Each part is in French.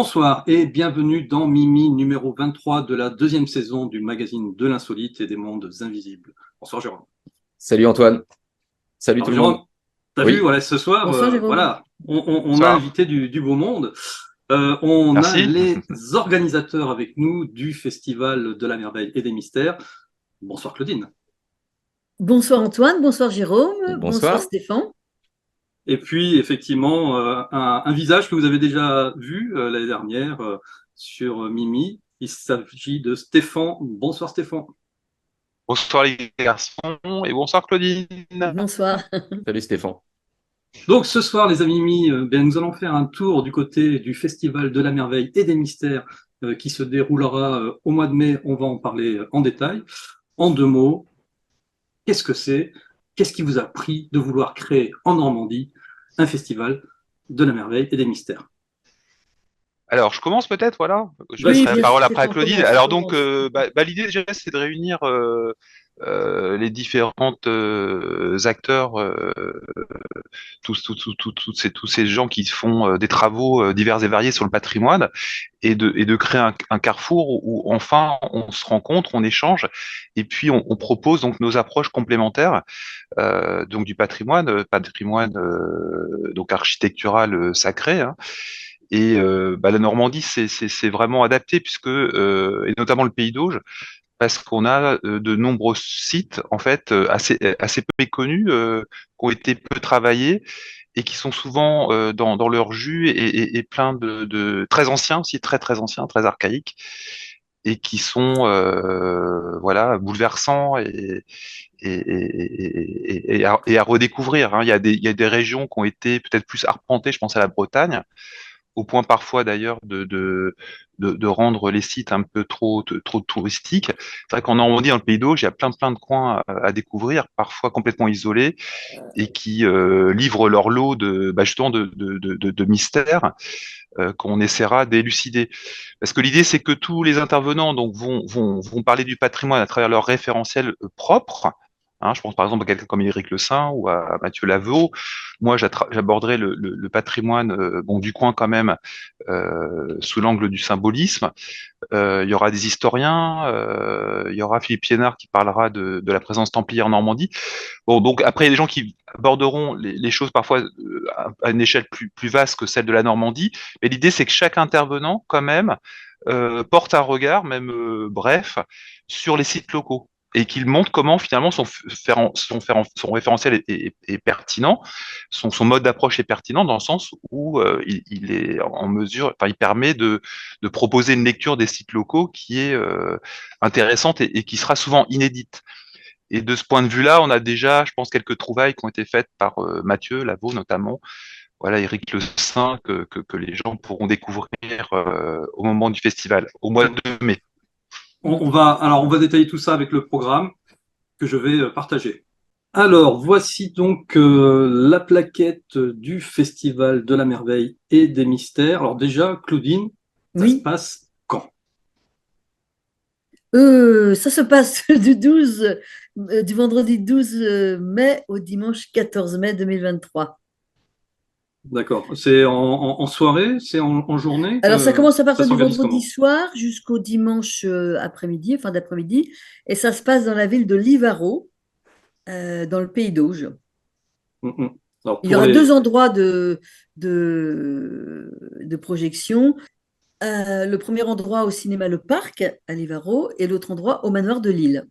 Bonsoir et bienvenue dans Mimi numéro 23 de la deuxième saison du magazine de l'insolite et des mondes invisibles. Bonsoir Jérôme. Salut Antoine, salut tout Alors le Jérôme, monde. t'as vu, Oui, voilà, ce soir, Bonsoir Jérôme. voilà, on a Bonsoir. invité du beau monde. On a Merci. les organisateurs avec nous du Festival de la Merveille et des Mystères. Bonsoir Claudine. Bonsoir Antoine, bonsoir Jérôme, bonsoir bonsoir. Stéphane. Et puis effectivement, un visage que vous avez déjà vu l'année dernière sur Mimi. Il s'agit de Stéphane. Bonsoir Stéphane. Bonsoir les garçons et bonsoir Claudine. Bonsoir. Salut Stéphane. Donc ce soir, les amis, nous allons faire un tour du côté du Festival de la Merveille et des Mystères qui se déroulera au mois de mai. On va en parler en détail. En deux mots, qu'est-ce que c'est? Qu'est-ce qui vous a pris de vouloir créer en Normandie un festival de la merveille et des mystères? Alors je commence peut-être, voilà. Je Oui, laisserai la bien sûr parole après à Stéphane, Claudine. commence, Alors donc commence. l'idée déjà c'est de réunir les différentes acteurs, tous ces gens qui font des travaux divers et variés sur le patrimoine et de créer un carrefour où enfin on se rencontre, on échange et puis on propose donc nos approches complémentaires donc du patrimoine donc architectural sacré, hein. Et la Normandie c'est vraiment adapté puisque et notamment le Pays d'Auge parce qu'on a de nombreux sites en fait assez peu méconnus qui ont été peu travaillés et qui sont souvent dans leur jus et plein de très anciens, aussi très très anciens, très archaïques et qui sont voilà bouleversants et à redécouvrir, hein. Il y a des régions qui ont été peut-être plus arpentées, je pense à la Bretagne, au point parfois d'ailleurs de rendre les sites un peu trop touristiques. C'est vrai qu'en Normandie, dans le Pays d'Auge, il y a plein de coins à découvrir, parfois complètement isolés, et qui livrent leur lot justement de mystères qu'on essaiera d'élucider. Parce que l'idée, c'est que tous les intervenants donc, vont parler du patrimoine à travers leur référentiel propre. Hein, je pense par exemple à quelqu'un comme Éric Le Saint ou à Mathieu Lavaux. Moi, j'aborderai le patrimoine bon, du coin quand même sous l'angle du symbolisme. Il y aura des historiens, il y aura Philippe Piénard qui parlera de la présence templière en Normandie. Bon, donc après, il y a des gens qui aborderont les choses parfois à une échelle plus vaste que celle de la Normandie, mais l'idée c'est que chaque intervenant, quand même, porte un regard, même bref, sur les sites locaux et qu'il montre comment finalement son référentiel est pertinent, son mode d'approche est pertinent dans le sens où il est en mesure, enfin, il permet de proposer une lecture des sites locaux qui est intéressante et qui sera souvent inédite. Et de ce point de vue-là, on a déjà, je pense, quelques trouvailles qui ont été faites par Mathieu Lavaux notamment. Voilà, Éric Le Saint, que les gens pourront découvrir au moment du festival, au mois de mai. On va détailler tout ça avec le programme que je vais partager. Alors, voici donc la plaquette du Festival de la Merveille et des Mystères. Alors déjà, Claudine, ça se Oui, passe quand? ça se passe du vendredi 12 mai au dimanche 14 mai 2023. D'accord. C'est en soirée? C'est en journée? Alors ça commence à Ça partir du s'organise vendredi comment? soir jusqu'au dimanche après-midi, fin d'après-midi, et ça se passe dans la ville de Livaro, dans le Pays d'Auge. Mm, mm. Alors Il y pour aura deux les... endroits de projection. Le premier endroit au cinéma Le Parc à Livaro et l'autre endroit au manoir de Lille.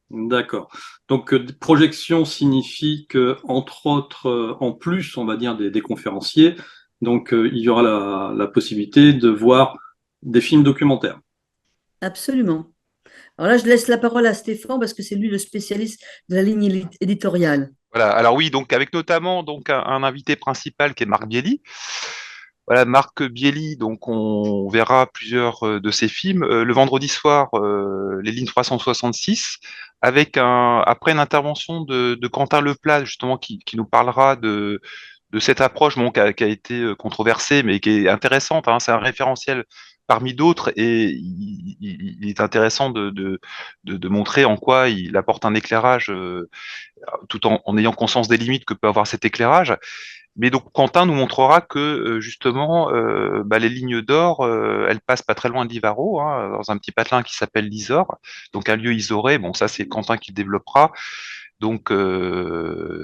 D'accord. Donc projection signifie que, entre autres, en plus, on va dire, des conférenciers, donc il y aura la possibilité de voir des films documentaires. Absolument. Alors là, je laisse la parole à Stéphane parce que c'est lui le spécialiste de la ligne éditoriale. Voilà. Alors oui, donc avec notamment donc un invité principal qui est Marc Bielli. Voilà, Marc Bielli, donc on verra plusieurs de ses films. Le vendredi soir, les lignes 366, avec après une intervention de Quentin Leplat, justement, qui nous parlera de cette approche bon, qui a été controversée, mais qui est intéressante, hein. C'est un référentiel parmi d'autres et il est intéressant de montrer en quoi il apporte un éclairage tout en ayant conscience des limites que peut avoir cet éclairage. Mais donc Quentin nous montrera que justement les lignes d'or, elles passent pas très loin de Livaro, hein, dans un petit patelin qui s'appelle l'Isore, donc un lieu isoré. Bon, ça c'est Quentin qui le développera. Donc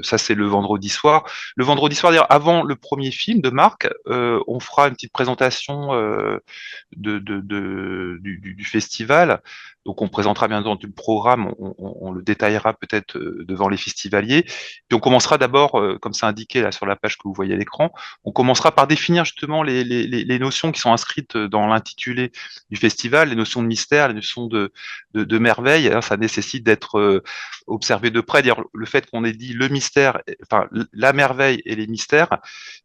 ça c'est le vendredi soir. Le vendredi soir, d'ailleurs, avant le premier film de Marc, on fera une petite présentation du festival. Donc on présentera bien entendu le programme, on le détaillera peut-être devant les festivaliers. Puis on commencera d'abord, comme c'est indiqué là sur la page que vous voyez à l'écran, on commencera par définir justement les notions qui sont inscrites dans l'intitulé du festival, les notions de mystère, les notions de merveille. Alors, ça nécessite d'être observé de près. D'ailleurs, le fait qu'on ait dit le mystère, enfin la merveille et les mystères,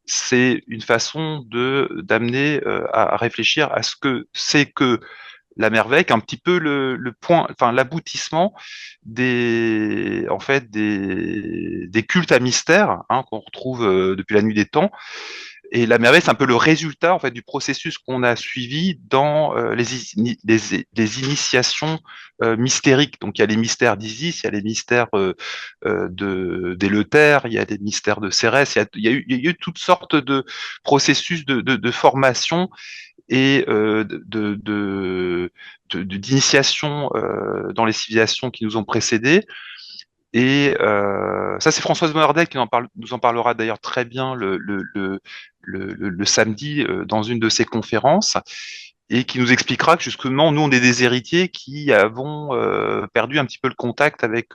c'est une façon d'amener à réfléchir à ce que c'est que la merveille, qu'un petit peu le point, enfin l'aboutissement des cultes à mystère, hein, qu'on retrouve depuis la nuit des temps. Et la merveille, c'est un peu le résultat en fait du processus qu'on a suivi dans les initiations mystériques. Donc il y a les mystères d'Isis, il y a les mystères d'Éleuthère, il y a des mystères de Cérès, il y a eu toutes sortes de processus de formation et d'initiation dans les civilisations qui nous ont précédés. Et ça, c'est Françoise Moerdel qui nous en parlera d'ailleurs très bien le samedi dans une de ses conférences, et qui nous expliquera que justement, nous, on est des héritiers qui avons perdu un petit peu le contact avec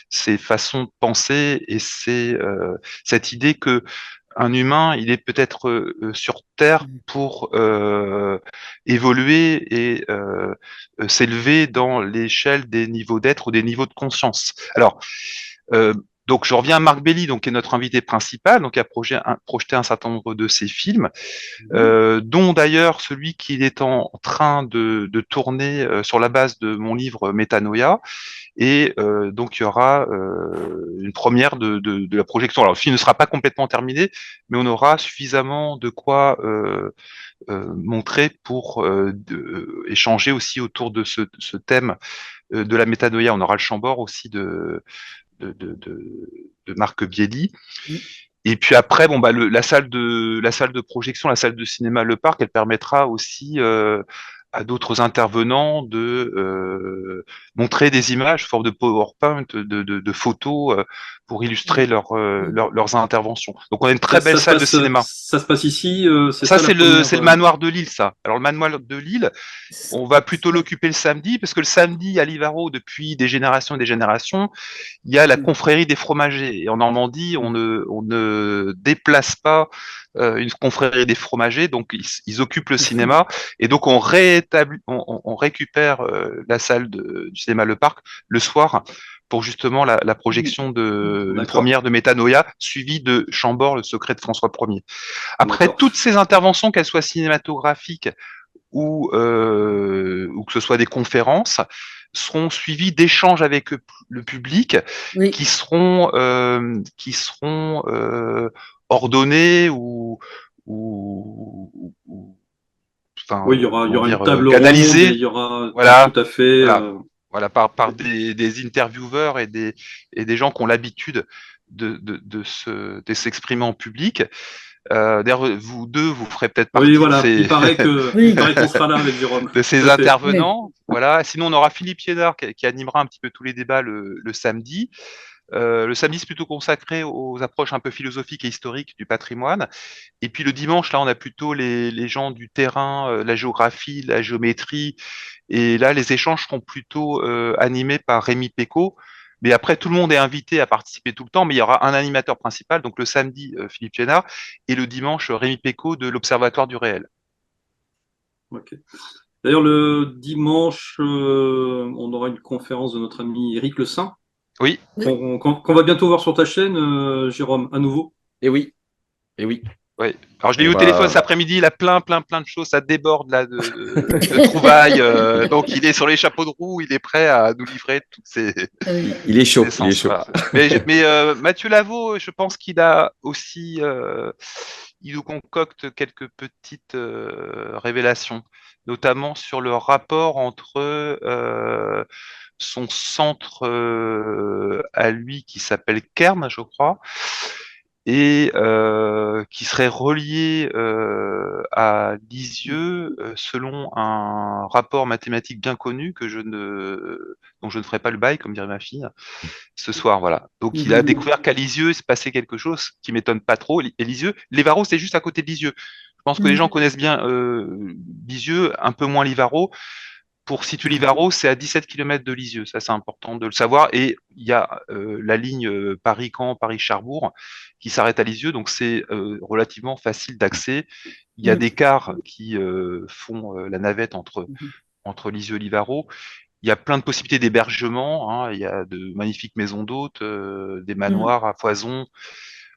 ces façons de penser et cette idée que un humain, il est peut-être sur Terre pour évoluer et s'élever dans l'échelle des niveaux d'être ou des niveaux de conscience. Alors, euh, donc je reviens à Marc Belli, donc qui est notre invité principal, donc qui a projeté un certain nombre de ses films, dont d'ailleurs celui qu'il est en train de tourner sur la base de mon livre Métanoïa. Et donc il y aura une première de la projection. Alors le film ne sera pas complètement terminé, mais on aura suffisamment de quoi montrer pour échanger aussi autour de ce thème de la métanoïa. On aura le Chambord aussi de Marc Bielli. Et puis après, bon, la salle de projection, la salle de cinéma Le Parc, elle permettra aussi à d'autres intervenants de montrer des images sous forme de PowerPoint, de photos pour illustrer leurs interventions. Donc on a une très belle salle de cinéma. Ça se passe ici, c'est Ça, ça la c'est première. le manoir de Lille, ça. Alors, le manoir de Lille, on va plutôt l'occuper le samedi, parce que le samedi, à Livaro, depuis des générations et des générations, il y a la confrérie des fromagers. Et en Normandie, on ne déplace pas une confrérie des fromagers, donc ils occupent le cinéma. Et donc, on récupère la salle du cinéma Le Parc le soir pour justement la projection une première de Métanoïa, suivie de Chambord, le secret de François Ier. Après, toutes ces interventions, qu'elles soient cinématographiques ou que ce soit des conférences, seront suivies d'échanges avec le public qui seront ordonnés enfin, oui, il y aura une table ronde, canalisés. il y aura Voilà, tout à fait. voilà, par des intervieweurs et des gens qui ont l'habitude de s'exprimer en public. D'ailleurs, vous deux, vous ferez peut-être Oui, partie voilà. Il paraît qu'on sera là avec Jérôme. de ces intervenants. Voilà. Sinon, on aura Philippe Piénard qui animera un petit peu tous les débats le samedi. Le samedi, c'est plutôt consacré aux approches un peu philosophiques et historiques du patrimoine. Et puis le dimanche, là, on a plutôt les gens du terrain, la géographie, la géométrie. Et là, les échanges seront plutôt animés par Rémi Pécaud. Mais après, tout le monde est invité à participer tout le temps, mais il y aura un animateur principal, donc le samedi, Philippe Piénard, et le dimanche, Rémi Pécaud de l'Observatoire du réel. Ok. D'ailleurs, le dimanche, on aura une conférence de notre ami Éric Le Saint, Oui, qu'on va bientôt voir sur ta chaîne, Jérôme, à nouveau. et oui, et oui. Ouais. Alors je l'ai eu On au téléphone cet va... après-midi, il a plein de choses, ça déborde là de trouvailles. Donc il est sur les chapeaux de roue, il est prêt à nous livrer toutes ces Il est chaud, il est essences. chaud. Voilà. Mais Mathieu Lavaux, je pense qu'il a aussi, il nous concocte quelques petites révélations, notamment sur le rapport entre son centre à lui qui s'appelle Kern, je crois, et qui serait relié à Lisieux selon un rapport mathématique bien connu dont je ne ferai pas le bail, comme dirait ma fille, ce soir, voilà. Donc il a découvert qu'à Lisieux, il se passait quelque chose qui m'étonne pas trop. Et Lisieux, Lévaro, c'est juste à côté de Lisieux. Je pense que les gens connaissent bien Lisieux, un peu moins Livaro. Pour situer Livaro, c'est à 17 km de Lisieux, ça c'est important de le savoir. Et il y a la ligne Paris-Caen, Paris-Cherbourg qui s'arrête à Lisieux, donc c'est relativement facile d'accès. Il y a des cars qui font la navette entre Lisieux et Livaro. Il y a plein de possibilités d'hébergement, hein. Il y a de magnifiques maisons d'hôtes, des manoirs à foison.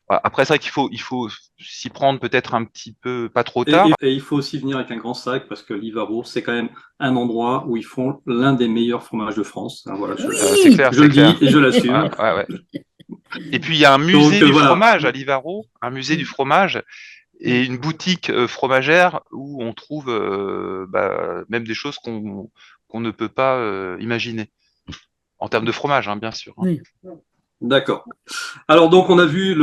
Voilà. Après, c'est vrai qu'il faut s'y prendre peut-être un petit peu, pas trop tard. Et il faut aussi venir avec un grand sac parce que Livaro, c'est quand même un endroit où ils font l'un des meilleurs fromages de France. Hein, voilà, C'est clair, je c'est le dis clair. et je l'assume. Ouais. Et puis il y a un musée du voilà. fromage à Livaro, un musée du fromage et une boutique fromagère où on trouve même des choses qu'on ne peut pas imaginer en termes de fromage, hein, bien sûr. Hein. Oui. D'accord. Alors donc on a vu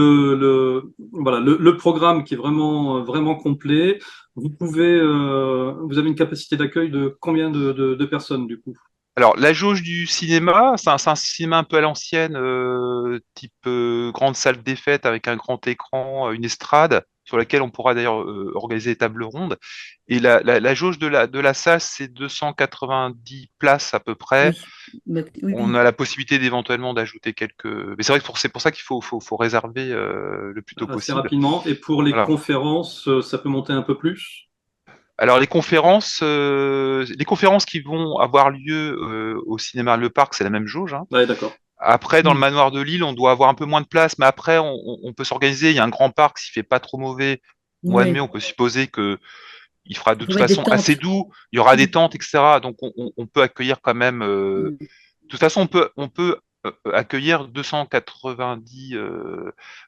voilà le programme qui est vraiment complet. Vous avez une capacité d'accueil de combien de personnes du coup? Alors, la jauge du cinéma, c'est un cinéma un peu à l'ancienne, type grande salle des fêtes avec un grand écran, une estrade, sur laquelle on pourra d'ailleurs organiser des tables rondes. Et la jauge de la salle, c'est 290 places à peu près. Oui. On a la possibilité d'éventuellement d'ajouter quelques. Mais c'est vrai que c'est pour ça qu'il faut réserver le plus tôt Assez possible. rapidement. Et pour les Voilà. conférences, ça peut monter un peu plus? Alors les conférences qui vont avoir lieu au cinéma Le Parc, c'est la même jauge. Hein. Ouais, d'accord. Après, dans le manoir de Lille, on doit avoir un peu moins de place, mais après, on peut s'organiser. Il y a un grand parc, s'il fait pas trop mauvais, au mois de mai, Oui. on peut supposer que il fera de Il faut toute mettre des façon assez tentes. doux. Il y aura des tentes, etc. Donc, on peut accueillir quand même. De toute façon, on peut accueillir 290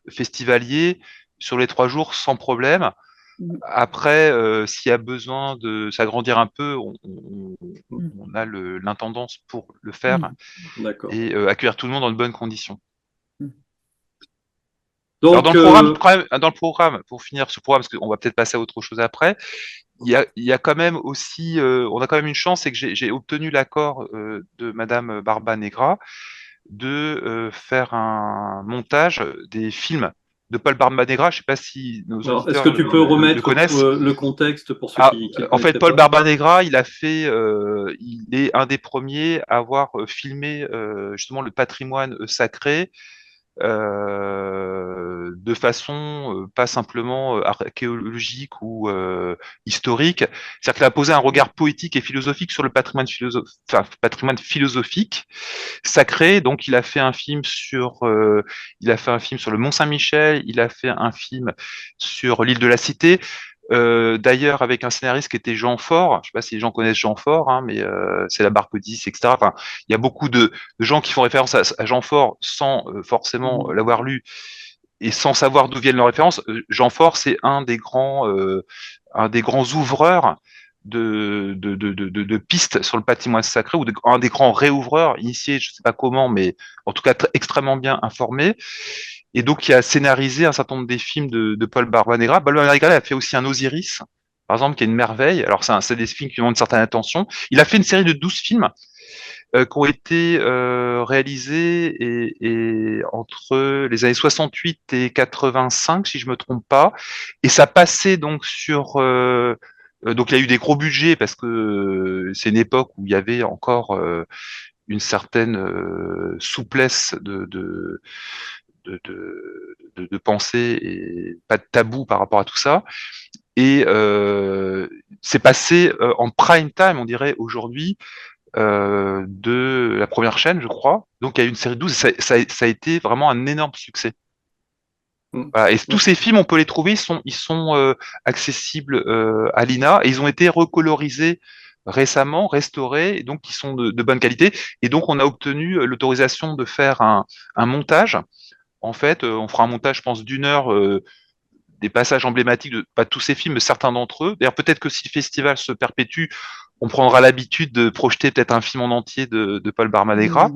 festivaliers sur les 3 jours sans problème. Après, s'il y a besoin de s'agrandir un peu, on a l'intendance pour le faire D'accord. et accueillir tout le monde dans de bonnes conditions. Alors Donc, dans le programme, pour finir ce programme, parce qu'on va peut-être passer à autre chose après, il y a quand même aussi, on a quand même une chance, c'est que j'ai obtenu l'accord de Madame Barba Negra de faire un montage des films de Paul Barba Negra. Je ne sais pas si nos alors, est-ce auditeurs que tu peux le remettre connaissent. le contexte pour ceux Ah, qui ne le en fait, connaîtraient Paul pas? Barbanegra, il est un des premiers à avoir filmé justement le patrimoine sacré de façon pas simplement archéologique ou historique. C'est-à-dire qu'il a posé un regard poétique et philosophique sur le patrimoine philosophique sacré. Donc, il a fait un film sur le Mont Saint-Michel, il a fait un film sur l'île de la Cité. D'ailleurs, avec un scénariste qui était Jean Fort, je sais pas si les gens connaissent Jean Fort, hein, mais c'est la barque 10, etc. Enfin, il y a beaucoup de gens qui font référence à Jean Fort sans forcément l'avoir lu et sans savoir d'où viennent leurs références. Jean Fort, c'est un des grands ouvreurs de pistes sur le patrimoine sacré, ou un des grands réouvreurs, initiés, je ne sais pas comment, mais en tout cas extrêmement bien informé, et donc qui a scénarisé un certain nombre des films de Paul Barbanegra. Paul Barbanegra a fait aussi un Osiris, par exemple, qui est une merveille. Alors c'est des films qui demandent une certaine attention. Il a fait une série de 12 films qui ont été réalisés entre les années 68 et 85, si je me trompe pas. Et ça passait donc sur... donc il y a eu des gros budgets parce que c'est une époque où il y avait encore une certaine souplesse de pensée et pas de tabou par rapport à tout ça. Et c'est passé en prime time, on dirait aujourd'hui, de la première chaîne, je crois. Donc il y a eu une série de 12 et ça a été vraiment un énorme succès. Voilà. Et tous ces films, on peut les trouver, ils sont accessibles à l'INA et ils ont été recolorisés récemment, restaurés, et donc ils sont de bonne qualité. Et donc on a obtenu l'autorisation de faire un montage. En fait, on fera un montage, je pense, d'1 heure des passages emblématiques de pas tous ces films, mais certains d'entre eux. D'ailleurs, peut-être que si le festival se perpétue, on prendra l'habitude de projeter peut-être un film en entier de Paul Barmanegra.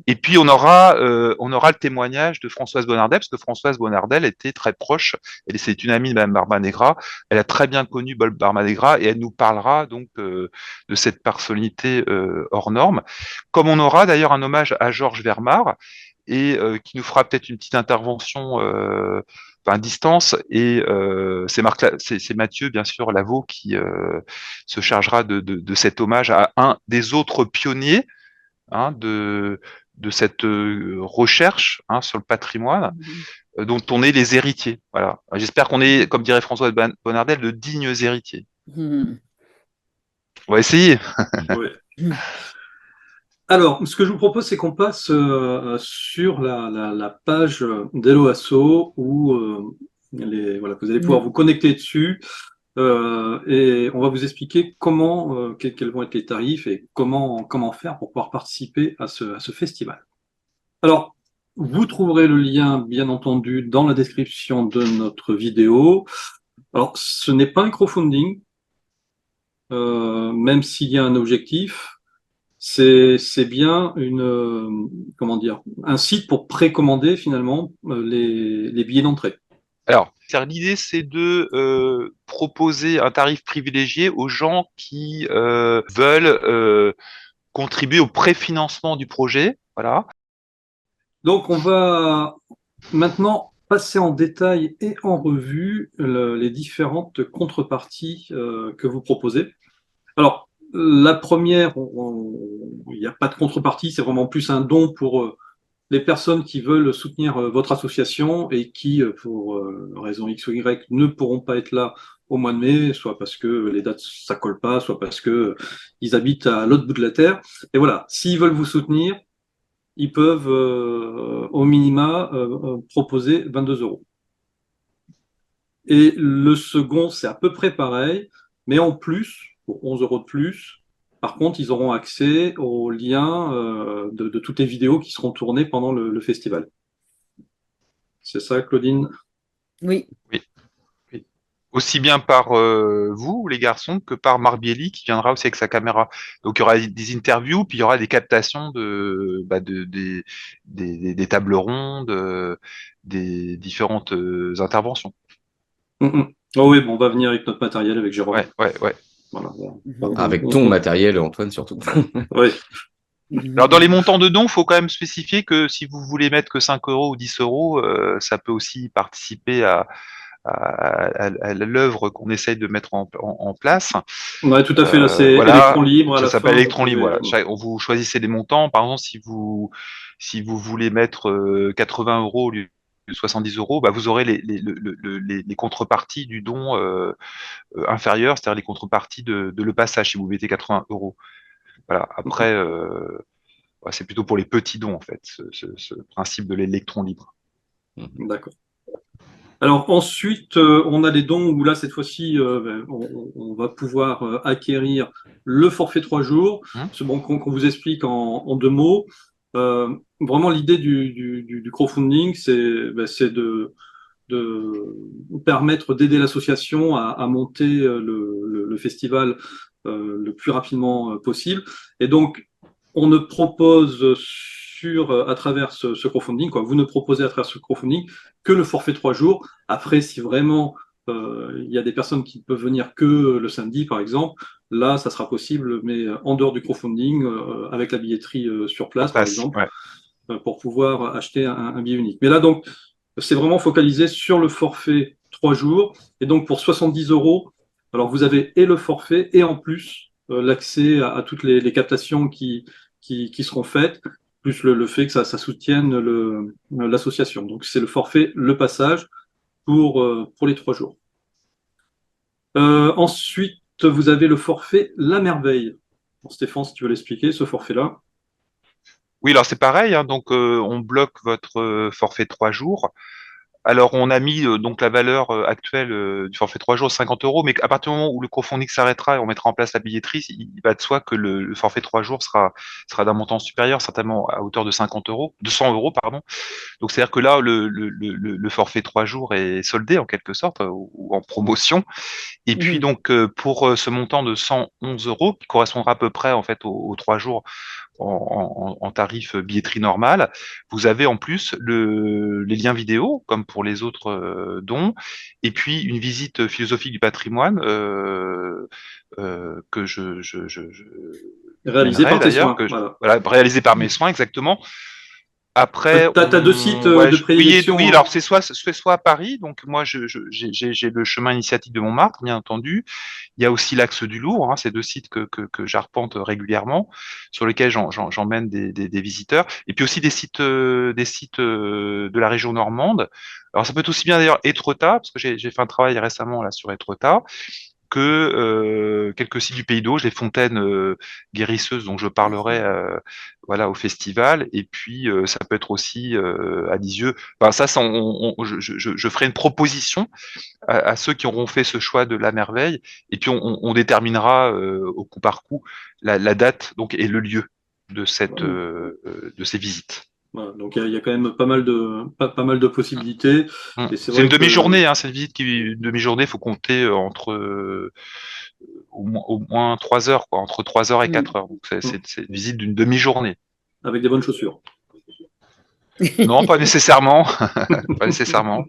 Et puis on aura le témoignage de Françoise Bonnardel, parce que Françoise Bonnardel était très proche, c'est une amie de Mme Barmanegra, elle a très bien connu Paul Barmanegra, et elle nous parlera donc de cette personnalité hors norme. Comme on aura d'ailleurs un hommage à Georges Vermar, et qui nous fera peut-être une petite intervention à distance, et c'est Mathieu, bien sûr, Lavaux, qui se chargera de cet hommage à un des autres pionniers, hein, de cette recherche, hein, sur le patrimoine, dont on est les héritiers. Voilà. J'espère qu'on est, comme dirait François Bonnardel, de dignes héritiers. On va essayer. Ouais. Alors, ce que je vous propose, c'est qu'on passe sur la page d'Hello Asso où voilà, vous allez pouvoir vous connecter dessus et on va vous expliquer comment, quels vont être les tarifs et comment faire pour pouvoir participer à ce festival. Alors, vous trouverez le lien, bien entendu, dans la description de notre vidéo. Alors, ce n'est pas un crowdfunding, même s'il y a un objectif. C'est bien comment dire, un site pour précommander finalement les billets d'entrée. Alors, l'idée, c'est de proposer un tarif privilégié aux gens qui veulent contribuer au préfinancement du projet. Voilà. Donc, on va maintenant passer en détail et en revue les différentes contreparties que vous proposez. Alors, la première, il n'y a pas de contrepartie, c'est vraiment plus un don pour les personnes qui veulent soutenir votre association et qui, pour raison X ou Y, ne pourront pas être là au mois de mai, soit parce que les dates ça colle pas, soit parce que ils habitent à l'autre bout de la terre. Et voilà, s'ils veulent vous soutenir, ils peuvent au minima proposer 22 euros. Et le second, c'est à peu près pareil, mais en plus, pour 11 euros de plus, par contre, ils auront accès aux liens de toutes les vidéos qui seront tournées pendant le festival. C'est ça, Claudine? Oui. Oui. Aussi bien par vous, les garçons, que par Marbielli, qui viendra aussi avec sa caméra. Donc il y aura des interviews, puis il y aura des captations des tables rondes, des différentes interventions. Oh oui, bon, on va venir avec notre matériel, avec Jérôme. Ouais. Voilà. Avec ton matériel, Antoine, surtout. Oui. Alors dans les montants de dons, il faut quand même spécifier que si vous voulez mettre que 5 euros ou 10 euros, ça peut aussi participer à l'œuvre qu'on essaye de mettre en place. Ouais, tout à fait. Là, c'est voilà, électron libre. À ça la s'appelle fin, électron libre. pouvez... Voilà. Vous choisissez les montants. Par exemple, si vous voulez mettre 80 euros au lieu de 70 euros, bah, vous aurez les contreparties du don inférieur, c'est-à-dire les contreparties de le passage si vous mettez 80 euros. Voilà. Après, c'est plutôt pour les petits dons, en fait, ce principe de l'électron libre. D'accord. Alors ensuite, on a les dons où là, cette fois-ci, on va pouvoir acquérir le forfait 3 jours. C'est bon qu'on vous explique en 2 mots. Vraiment, l'idée du crowdfunding, c'est de permettre d'aider l'association à monter le festival le plus rapidement possible. Et donc, on ne propose à travers ce crowdfunding, vous ne proposez à travers ce crowdfunding que le forfait 3 jours. Après, si vraiment il y a des personnes qui peuvent venir que le samedi, par exemple, là, ça sera possible, mais en dehors du crowdfunding, avec la billetterie sur place, par exemple, pour pouvoir acheter un billet unique. Mais là, donc, c'est vraiment focalisé sur le forfait 3 jours. Et donc, pour 70 euros, alors vous avez et le forfait et en plus l'accès à toutes les captations qui seront faites, plus le fait que ça soutienne l'association. Donc, c'est le forfait, le passage pour les 3 jours. Ensuite, vous avez le forfait La Merveille. Bon, Stéphane, si tu veux l'expliquer, ce forfait-là. Oui, alors c'est pareil, hein, donc on bloque votre forfait 3 jours Alors, on a mis donc la valeur actuelle du forfait 3 jours, 50 €, mais à partir du moment où le crowdfunding s'arrêtera et on mettra en place la billetterie, il va de soi que le forfait 3 jours sera d'un montant supérieur, certainement à hauteur de 50 €, de 100 €, pardon. Donc, c'est-à-dire que là, le forfait 3 jours est soldé en quelque sorte, ou en promotion. Et puis donc, pour ce montant de 111 €, qui correspondra à peu près en fait aux 3 jours en tarif billetterie normale, vous avez en plus les liens vidéo, comme pour les autres dons, et puis une visite philosophique du patrimoine que je Réalisé mènerai par tes d'ailleurs, soins. Voilà. voilà, réalisé par mes soins exactement. Après, T'as 2 sites de prédilection. oui, Hein. alors c'est soit à Paris, donc moi j'ai le chemin initiatique de Montmartre, bien entendu. Il y a aussi l'axe du Louvre, hein, c'est 2 sites que j'arpente régulièrement, sur lesquels j'emmène des visiteurs, et puis aussi des sites de la région normande. Alors ça peut être aussi bien d'ailleurs Étretat, parce que j'ai fait un travail récemment là sur Étretat, que quelques sites du Pays d'Auge, les fontaines guérisseuses dont je parlerai voilà au festival, et puis ça peut être aussi à Lisieux. Enfin, ça je ferai une proposition à ceux qui auront fait ce choix de la merveille, et puis on déterminera au coup par coup la date donc et le lieu de de ces visites. Voilà. Donc il y a quand même pas mal de possibilités. Et c'est C'est une vrai que demi-journée, hein, cette visite une demi-journée, faut compter entre au moins 3 heures, quoi, entre 3 heures et 4 heures. Donc c'est une visite d'une demi-journée. avec des bonnes chaussures. Non, pas nécessairement. Pas nécessairement.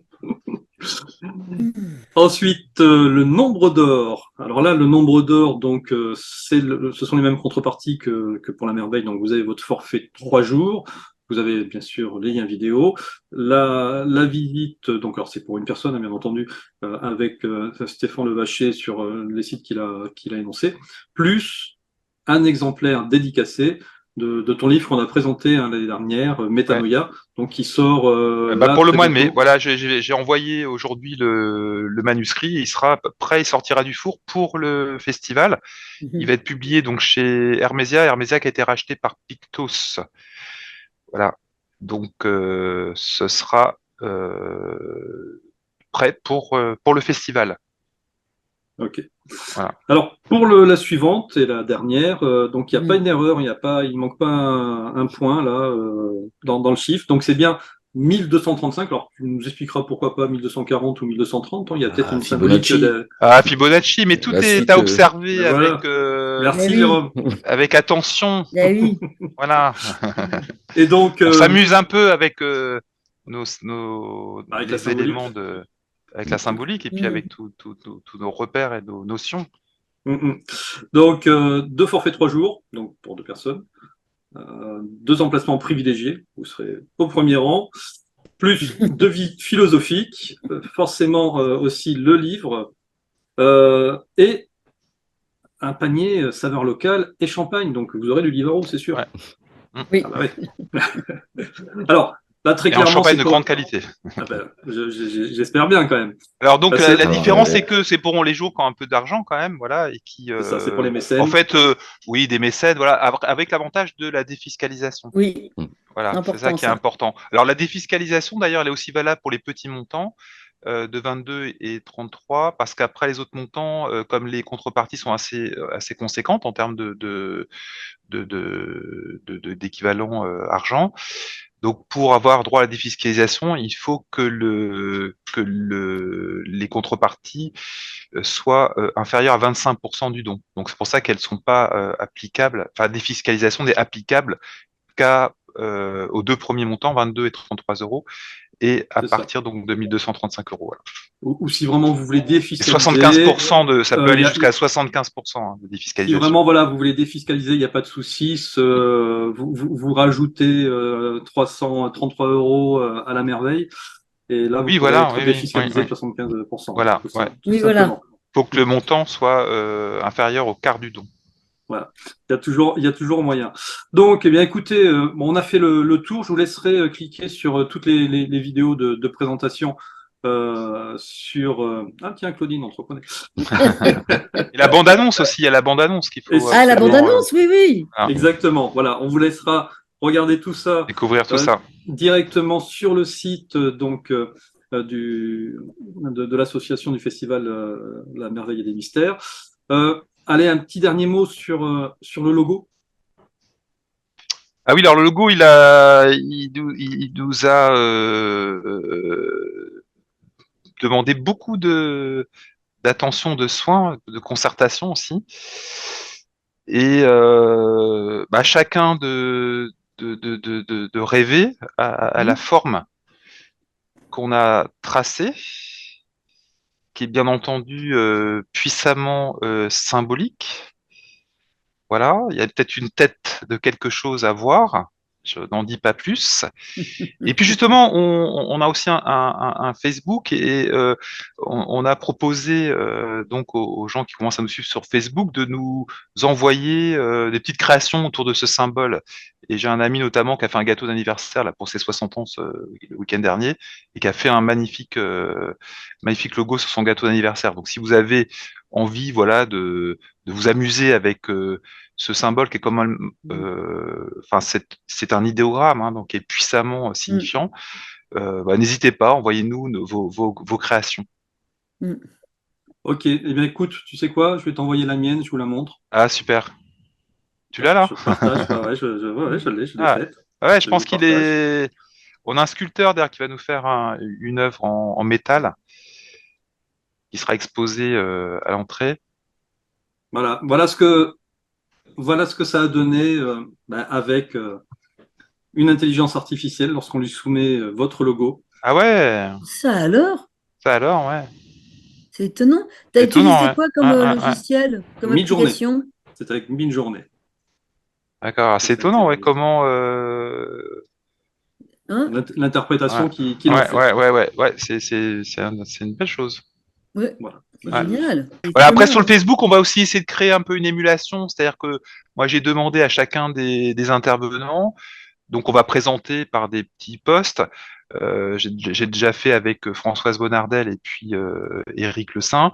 Ensuite, le nombre d'or. Alors là, le nombre d'or, donc, ce sont les mêmes contreparties que pour la merveille. Donc, vous avez votre forfait 3 jours. Vous avez bien sûr les liens vidéo. La visite, donc, alors c'est pour une personne, hein, bien entendu, avec Stéphane Levacher sur les sites qu'il a énoncés, plus un exemplaire dédicacé de ton livre qu'on a présenté hein, l'année dernière, Ouais. Métanoïa, donc qui sort là Pour le très mois de mai, bientôt. voilà, j'ai envoyé aujourd'hui le manuscrit. Il sera prêt, il sortira du four pour le festival. Il va être publié donc chez Hermésia. Hermésia qui a été racheté par Pictos. Voilà. Donc ce sera prêt pour le festival. Ok. Voilà. Alors, pour la suivante et la dernière, donc il n'y a pas une erreur, il manque pas un point là dans le chiffre. Donc c'est bien 1235. Alors tu nous expliqueras pourquoi pas 1240 ou 1230. Hein, il y a peut-être une symbolique. Fibonacci, Ah, Fibonacci, mais tout la est suite. à observer Ben voilà. Eh Merci oui, Jérôme. avec attention. eh oui. Voilà. Et donc, On s'amuse un peu avec avec la les symbolique. éléments avec la symbolique, et puis Mm. avec tous nos repères et nos notions. Donc, 2 forfaits 3 jours, donc pour 2 personnes. 2 emplacements privilégiés, vous serez au premier rang. Plus 2 visites philosophiques, forcément aussi le livre. Et un panier saveur locale et champagne. Donc vous aurez du Livaro, c'est sûr. Ouais. Oui. Ah bah ouais. Alors, là, très Et en clairement, champagne c'est de pour. grande qualité. Ah bah, j'espère bien quand même. Alors donc Bah, c'est la différence, c'est ouais. que c'est pour les jours qui ont un peu d'argent quand même, voilà, et qui, c'est ça, c'est pour les en mécènes. fait, oui, des mécènes, voilà, avec l'avantage de la défiscalisation. Oui, Voilà, c'est ça important qui est ça. important. Alors la défiscalisation, d'ailleurs, elle est aussi valable pour les petits montants de 22 et 33, parce qu'après les autres montants, comme les contreparties sont assez conséquentes en termes d'équivalent argent, donc pour avoir droit à la défiscalisation, il faut que les contreparties soient inférieures à 25% du don. Donc c'est pour ça qu'elles ne sont pas applicables, enfin la défiscalisation n'est applicable aux 2 premiers montants, 22 et 33 euros, et à C'est ça. partir donc de 1235 euros. Voilà. Ou si vraiment vous voulez Et défiscaliser, 75% ça peut aller y a, jusqu'à 75% de si défiscalisation. vraiment voilà, vous voulez défiscaliser, il n'y a pas de souci. Vous rajoutez 333 euros à la merveille. Et là, vous Oui, pourrez voilà, être oui, oui, oui, défiscalisé oui. de 75%. Voilà, Tout, ouais. tout Oui, voilà. simplement. Faut que le montant soit inférieur au quart du don. Voilà. Il y a toujours moyen. Donc, eh bien, écoutez, bon, on a fait le tour. Je vous laisserai cliquer sur toutes les vidéos de présentation sur. Ah, tiens, Claudine, on te reconnaît. Et la bande-annonce aussi, il y a la bande-annonce qu'il Et faut Ah, la absolument bande-annonce, oui, oui. voilà, exactement. Voilà, on vous laissera regarder tout ça découvrir tout euh, ça. directement sur le site de l'association du festival La Merveille et des Mystères. Allez, un petit dernier mot sur le logo. Ah oui, alors le logo, il nous a demandé beaucoup d'attention, de soins, de concertation aussi. Et chacun de rêver à la forme qu'on a tracée, qui est bien entendu puissamment symbolique. Voilà, il y a peut-être une tête de quelque chose à voir, je n'en dis pas plus. Et puis justement, on a aussi un Facebook et on a proposé donc aux gens qui commencent à nous suivre sur Facebook de nous envoyer des petites créations autour de ce symbole. Et j'ai un ami notamment qui a fait un gâteau d'anniversaire là pour ses 60 ans le week-end dernier et qui a fait un magnifique logo sur son gâteau d'anniversaire. Donc si vous avez envie, voilà, de vous amuser avec ce symbole qui est comme c'est un idéogramme, hein, donc qui est puissamment signifiant. N'hésitez pas, envoyez-nous vos créations. Ok, eh bien écoute, tu sais quoi, je vais t'envoyer la mienne, je vous la montre. Ah super. Tu l'as là? Je partage, ouais, je l'ai Ah faite. ouais, je Je pense vous qu'il partage. est. On a un sculpteur derrière qui va nous faire une œuvre en métal qui sera exposée à l'entrée. Voilà, voilà ce que ça a donné avec une intelligence artificielle lorsqu'on lui soumet votre logo. Ah ouais, Ça alors? ça alors, ouais. C'est étonnant. Tu as C'est étonnant, utilisé ouais. quoi comme Ouais, ouais, ouais. logiciel, comme Mid-journée. application? C'est avec Mid-journée D'accord, que c'est ça a été étonnant, ouais, réalisé. comment. Hein? L'interprétation Ouais, qu'il en ouais, fait. ouais, ouais, ouais, ouais, c'est une belle chose. Ouais, Voilà. c'est Ouais. génial. C'est Voilà, après, sur le étonnant. Facebook, on va aussi essayer de créer un peu une émulation, c'est-à-dire que moi, j'ai demandé à chacun des intervenants, donc on va présenter par des petits posts. J'ai déjà fait avec Françoise Bonnardel et puis Éric Le Saint,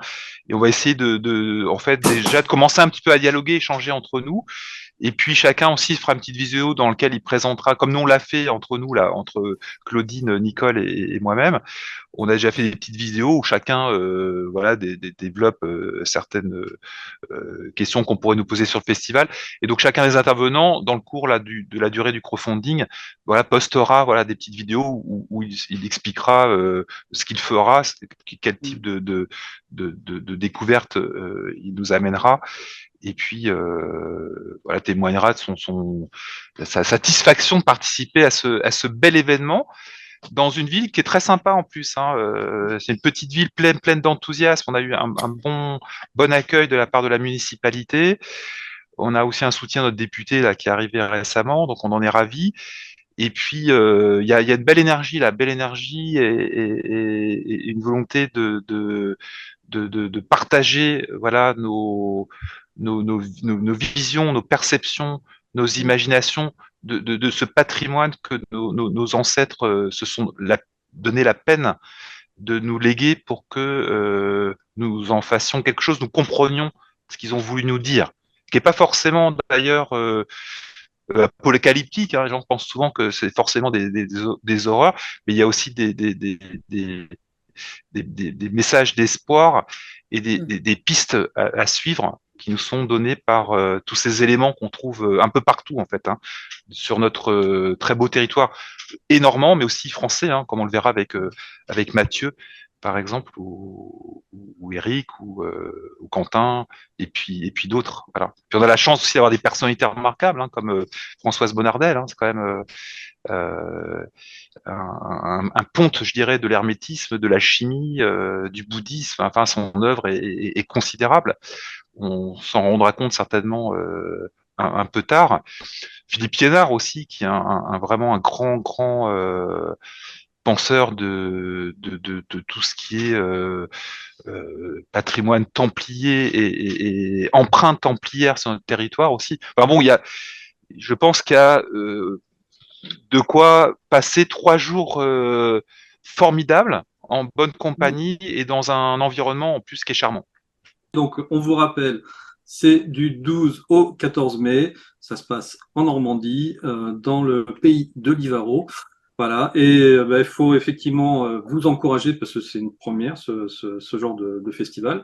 et on va essayer en fait, déjà de commencer un petit peu à dialoguer, échanger entre nous, et puis chacun aussi fera une petite vidéo dans laquelle il présentera, comme nous on l'a fait entre nous là, entre Claudine, Nicole et moi-même. On a déjà fait des petites vidéos où chacun voilà développe certaines questions qu'on pourrait nous poser sur le festival. Et donc chacun des intervenants, dans le cours là, de la durée du crowdfunding, voilà, postera voilà, des petites vidéos où il expliquera ce qu'il fera, quel type de découverte il nous amènera. Et puis voilà, témoignera de sa satisfaction de participer à ce bel événement dans une ville qui est très sympa en plus. Hein. C'est une petite ville pleine d'enthousiasme. On a eu un bon accueil de la part de la municipalité. On a aussi un soutien de notre député là, qui est arrivé récemment, donc on en est ravis. Et puis, il y a une belle énergie, là, belle énergie et une volonté de partager voilà, nos visions, nos perceptions, nos imaginations de ce patrimoine que nos ancêtres se sont donné la peine de nous léguer pour que nous en fassions quelque chose, nous comprenions ce qu'ils ont voulu nous dire, qui n'est pas forcément d'ailleurs apocalyptique. Hein. Les gens pensent souvent que c'est forcément des horreurs, mais il y a aussi des messages d'espoir et des pistes à suivre qui nous sont donnés par tous ces éléments qu'on trouve un peu partout en fait, hein, sur notre très beau territoire, et normand, mais aussi français, hein, comme on le verra avec Mathieu, par exemple, ou Eric, ou Quentin, et puis d'autres. Voilà. Puis on a la chance aussi d'avoir des personnalités remarquables, hein, comme Françoise Bonnardel, hein, c'est quand même un ponte, je dirais, de l'hermétisme, de la chimie, du bouddhisme. Enfin, son œuvre est considérable. On s'en rendra compte certainement un peu tard. Philippe Liénard aussi, qui est vraiment un grand penseur de tout ce qui est patrimoine templier et empreinte templière sur notre territoire aussi. Enfin bon, je pense qu'il y a de quoi passer 3 jours formidables en bonne compagnie et dans un environnement en plus qui est charmant. Donc, on vous rappelle, c'est du 12 au 14 mai. Ça se passe en Normandie, dans le pays de Livaro. Voilà, et bah, il faut effectivement vous encourager parce que c'est une première, ce genre de festival.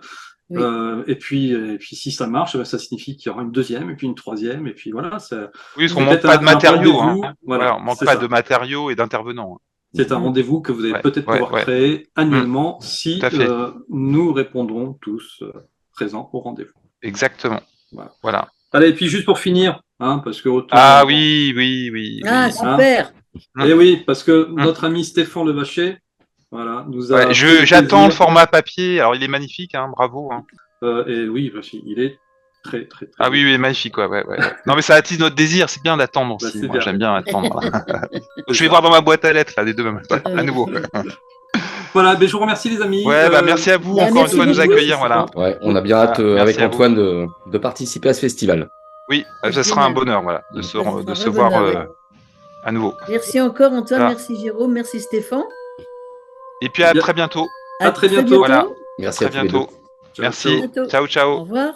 Oui. Et puis si ça marche, bah, ça signifie qu'il y aura une deuxième, et puis une troisième, et puis voilà. Oui, parce qu'on C'est manque peut-être pas de un matériaux. rendez-vous. Hein. Voilà, Voilà, on manque c'est pas ça. de matériaux et d'intervenants. C'est un rendez-vous que vous allez Ouais, peut-être ouais, pouvoir ouais. créer annuellement si Tout à fait. nous répondrons tous présents au rendez-vous. Exactement. Voilà. Voilà. Allez, et puis juste pour finir, hein, parce que autant. Ah oui, oui, oui, Ah, oui. super. Et oui, parce que notre ami Stéphane Levacher, voilà, nous Ouais, a fait le j'attends le plaisir. format papier. Alors, il est magnifique, hein, bravo. Hein. Et oui, il est très, très, très Ah beau. oui, oui, magnifique, ouais. Non, mais ça attise notre désir. C'est bien d'attendre Bah, aussi. c'est Moi, bien. j'aime bien attendre. C'est Je vais ça. voir dans ma boîte à lettres, là, des deux mêmes. Voilà, à nouveau. Voilà, ben, je vous remercie les amis. Ouais, bah, merci à vous Bah, encore une merci fois de nous beaucoup. accueillir. Voilà. Ouais, on a bien hâte, Voilà, avec merci à vous. Antoine, de participer à ce festival. Oui, C'est ça sera un génial. bonheur, voilà, Mm. Ça sera de un se vrai voir bonheur, ouais. à nouveau. Merci encore, Antoine. Voilà. Merci, Jérôme. Merci, Stéphane. Et puis à Bien. très bientôt. À très bientôt. bientôt. Voilà. Merci À à très tous les deux. bientôt. Ciao, Merci. ciao. Bientôt. Ciao, ciao. Au revoir.